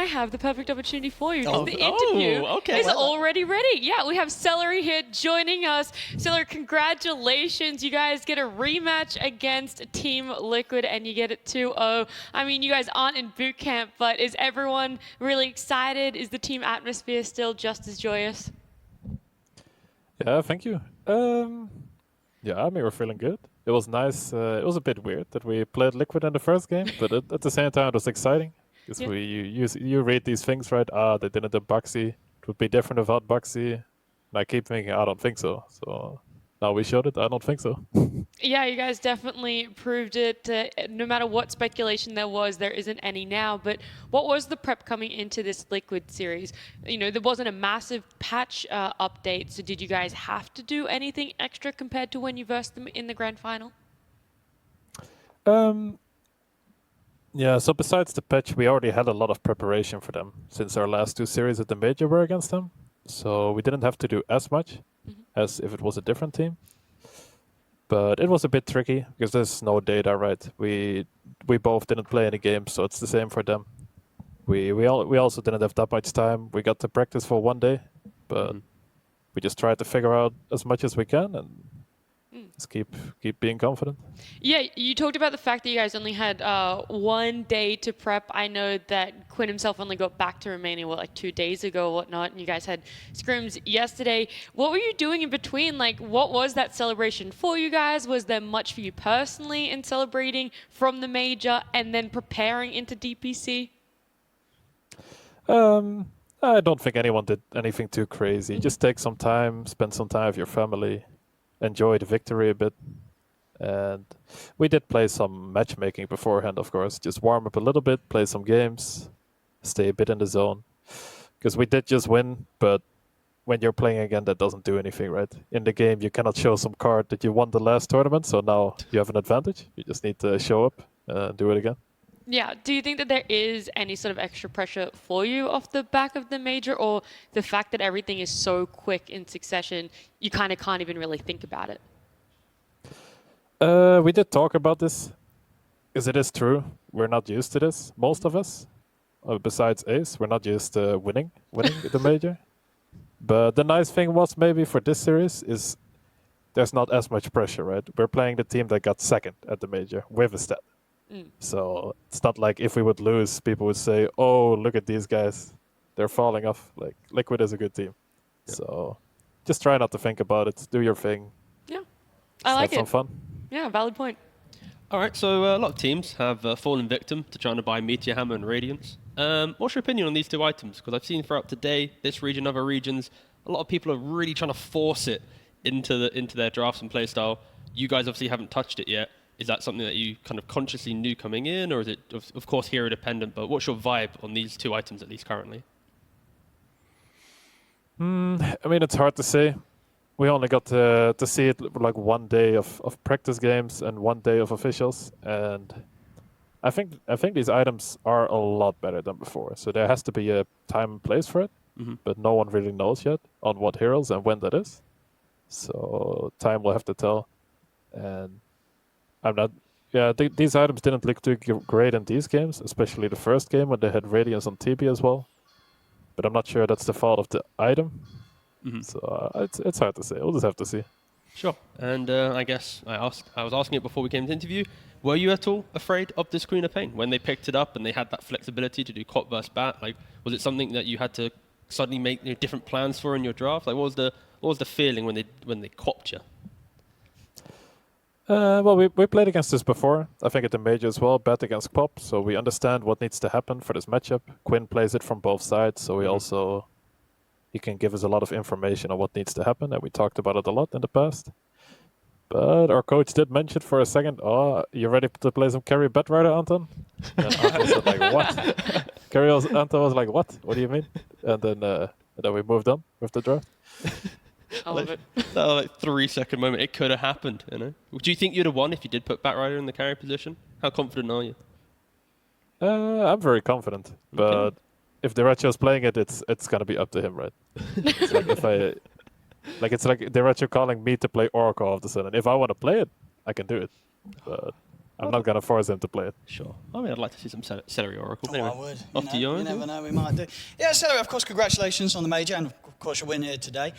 have the perfect opportunity for you. Oh, The interview okay. is already ready. Yeah, we have Seleri here joining us. Seleri, congratulations. You guys get a rematch against Team Liquid, and you get it 2-0. I mean, you guys aren't in boot camp, but is everyone really excited? Is the team atmosphere still just as joyous? Yeah, thank you. Yeah, I mean, we're feeling good. It was nice. It was a bit weird that we played Liquid in the first game, but at the same time, it was exciting. Because Yeah. you read these things, right? They didn't do Buxy. It would be different without Buxy. And I keep thinking, I don't think so. So now we showed it. I don't think so. Yeah, you guys definitely proved it. No matter what speculation there was, there isn't any now. But what was the prep coming into this Liquid series? You know, there wasn't a massive patch update, so did you guys have to do anything extra compared to when you versed them in the grand final? Yeah, so besides the patch, we already had a lot of preparation for them since our last two series at the Major were against them. So we didn't have to do as much as if it was a different team. But it was a bit tricky because there's no data, right? We both didn't play any games, so it's the same for them. We also didn't have that much time. We got to practice for one day, but we just tried to figure out as much as we can and just keep being confident. Yeah, you talked about the fact that you guys only had 1 day to prep. I know that Quinn himself only got back to Romania, like 2 days ago or whatnot, and you guys had scrims yesterday. What were you doing in between? Like, what was that celebration for you guys? Was there much for you personally in celebrating from the major and then preparing into DPC? I don't think anyone did anything too crazy. Just take some time, spend some time with your family, enjoy the victory a bit. And we did play some matchmaking beforehand, of course. Just warm up a little bit, play some games, stay a bit in the zone. Because we did just win, but when you're playing again, that doesn't do anything, right? In the game, you cannot show some card that you won the last tournament, so now you have an advantage. You just need to show up and do it again. Yeah, do you think that there is any sort of extra pressure for you off the back of the major, or the fact that everything is so quick in succession, you kind of can't even really think about it? We did talk about this, because it is true. We're not used to this, most of us. Besides Ace, we're not used to winning the major. But the nice thing was maybe for this series is there's not as much pressure, right? We're playing the team that got second at the major with a stat. So it's not like if we would lose, people would say, oh, look at these guys. They're falling off. Like, Liquid is a good team. Yeah. So just try not to think about it. Do your thing. Yeah, I like it. Have some fun. Yeah, valid point. All right, so a lot of teams have fallen victim to trying to buy Meteor Hammer and Radiance. What's your opinion on these two items? Because I've seen throughout today, this region, other regions, a lot of people are really trying to force it into their drafts and playstyle. You guys obviously haven't touched it yet. Is that something that you kind of consciously knew coming in, or is it, of course, hero dependent? But what's your vibe on these two items, at least currently? I mean, it's hard to say. We only got to see it like 1 day of practice games and 1 day of officials, and I think these items are a lot better than before. So there has to be a time and place for it, but no one really knows yet on what heroes and when that is. So time will have to tell, and I'm not. Yeah, these items didn't look too great in these games, especially the first game when they had Radiance on TB as well. But I'm not sure that's the fault of the item. So it's hard to say. We'll just have to see. Sure. And I guess I was asking it before we came to interview. Were you at all afraid of this Queen of Pain when they picked it up and they had that flexibility to do cop versus bat? Like, was it something that you had to suddenly make different plans for in your draft? Like, what was the feeling when they copped you? Well, we played against this before. I think at the major as well, bet against Pop, so we understand what needs to happen for this matchup. Quinn plays it from both sides, so he can give us a lot of information on what needs to happen, and we talked about it a lot in the past. But our coach did mention for a second, oh, you ready to play some carry bet rider, Anton? And Anton was like, what? Anton was like, what? What do you mean? And then we moved on with the draft. I love it. That like 3-second moment, it could have happened, you know? Do you think you'd have won if you did put Batrider in the carry position? How confident are you? I'm very confident, but if Derecho's playing it, it's gonna be up to him, right? It's like it's like Derecho calling me to play Oracle all of a sudden. If I want to play it, I can do it. But I'm not gonna force him to play it. Sure. I mean, I'd like to see some Seleri Oracle. Oh, Anyway, I would. off to you. You never know, we might do. Yeah, Seleri, of course, congratulations on the major, and of course your win here today.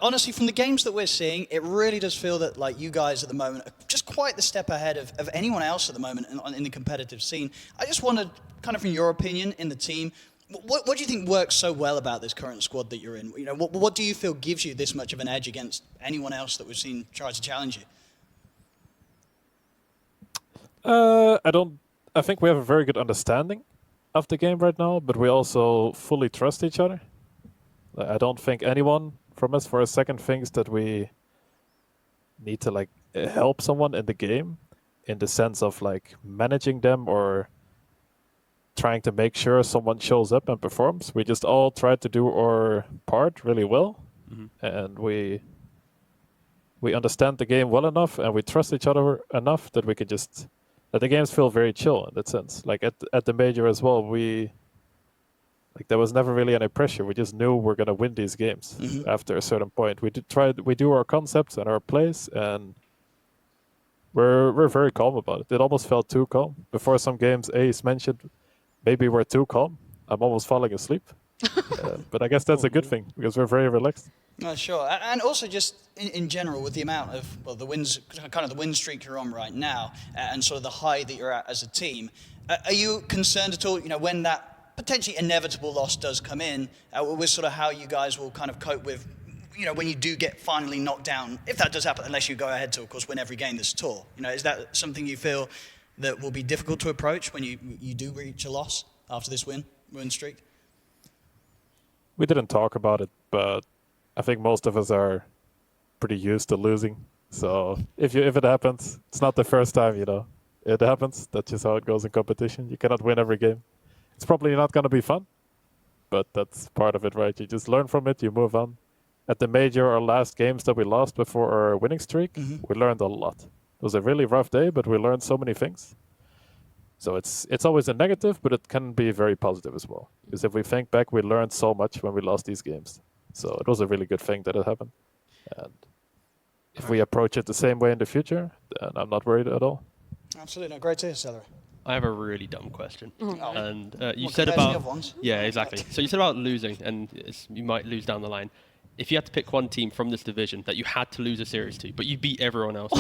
Honestly, from the games that we're seeing, it really does feel that like you guys at the moment are just quite the step ahead of anyone else at the moment in the competitive scene. I just wondered, kind of from your opinion in the team, what do you think works so well about this current squad that you're in? You know, what do you feel gives you this much of an edge against anyone else that we've seen try to challenge you? I think we have a very good understanding of the game right now, but we also fully trust each other. I don't think anyone from us for a second thinks that we need to like help someone in the game in the sense of like managing them or trying to make sure someone shows up and performs. We just all try to do our part really well, and we understand the game well enough, and we trust each other enough that we can just that the games feel very chill in that sense. Like at the major as well, there was never really any pressure. We just knew we're gonna win these games after a certain point. We do our concepts and our plays, and we're very calm about it. It almost felt too calm. Before some games, Ace mentioned maybe we're too calm. I'm almost falling asleep. But I guess that's a good thing because we're very relaxed. Sure. And also just in general with the amount of, well, the wins, kind of the win streak you're on right now and sort of the high that you're at as a team, are you concerned at all, you know, when that potentially inevitable loss does come in, with sort of how you guys will kind of cope with, you know, when you do get finally knocked down, if that does happen, unless you go ahead to, of course, win every game this tour. You know, is that something you feel that will be difficult to approach when you do reach a loss after this win streak? We didn't talk about it, but I think most of us are pretty used to losing. So if it happens, it's not the first time, you know. It happens. That's just how it goes in competition. You cannot win every game. It's probably not going to be fun, but that's part of it, right? You just learn from it, you move on. At the major, our last games that we lost before our winning streak, we learned a lot. It was a really rough day, but we learned so many things. So it's always a negative, but it can be very positive as well. Because if we think back, we learned so much when we lost these games. So it was a really good thing that it happened. And if we approach it the same way in the future, then I'm not worried at all. Absolutely. No, great to hear, Seleri. I have a really dumb question. And you Well, said compared to the about other ones. yeah, exactly. So you said about losing, and you might lose down the line. If you had to pick one team from this division that you had to lose a series to, but you beat everyone else,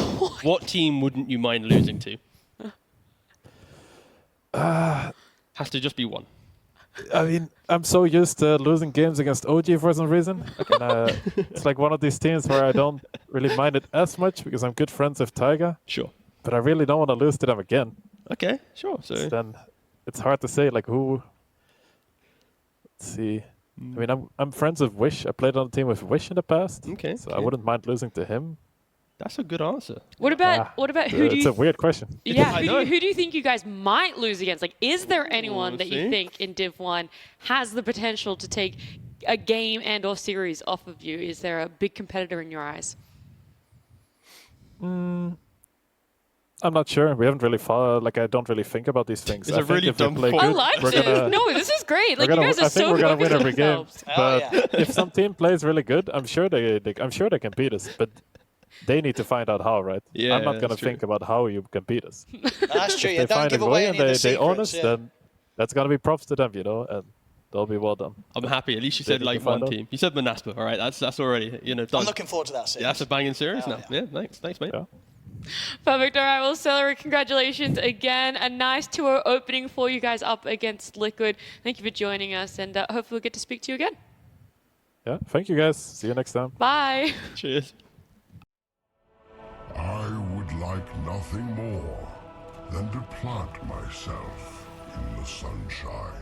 what team wouldn't you mind losing to? Has to just be one. I mean, I'm so used to losing games against OG for some reason. And, it's like one of these teams where I don't really mind it as much because I'm good friends with Taiga. Sure. But I really don't want to lose to them again. Okay, sure. So then it's hard to say like who. Let's see. I mean, I'm friends with Wish. I played on a team with Wish in the past. Okay. So I wouldn't mind losing to him. That's a good answer. What about who do It's you? a weird question. Yeah, I know. who do you think you guys might lose against? Like, is there anyone that you think in Div 1 has the potential to take a game and/or series off of you? Is there a big competitor in your eyes? I'm not sure. We haven't really followed. Like, I don't really think about these things. It's I a think really if we dumb play question. I good, like we're this. gonna- No, this is great. Like, we're you gonna- guys are I think so we're gonna focused win on every game. yourselves. But yeah. if some team plays really good, I'm sure they can beat us. But they need to find out how, right? Yeah, I'm not gonna that's true. think about how you can beat us. That's true. If Yeah, they don't find give a away way any and of the they own us, secrets. Yeah. then that's gonna be props to them, you know, and they'll be well done. I'm happy. At least you They said need to like find one out. team. You said Manaspa. All right, that's already done. I'm looking forward to that series. Yeah, that's a banging series Hell now. yeah. Yeah, thanks, mate. Yeah. Perfect. All right. Well, Seleri, congratulations again. A nice tour opening for you guys up against Liquid. Thank you for joining us, and hopefully we'll get to speak to you again. Yeah. Thank you guys. See you next time. Bye. Cheers. I would like nothing more than to plant myself in the sunshine.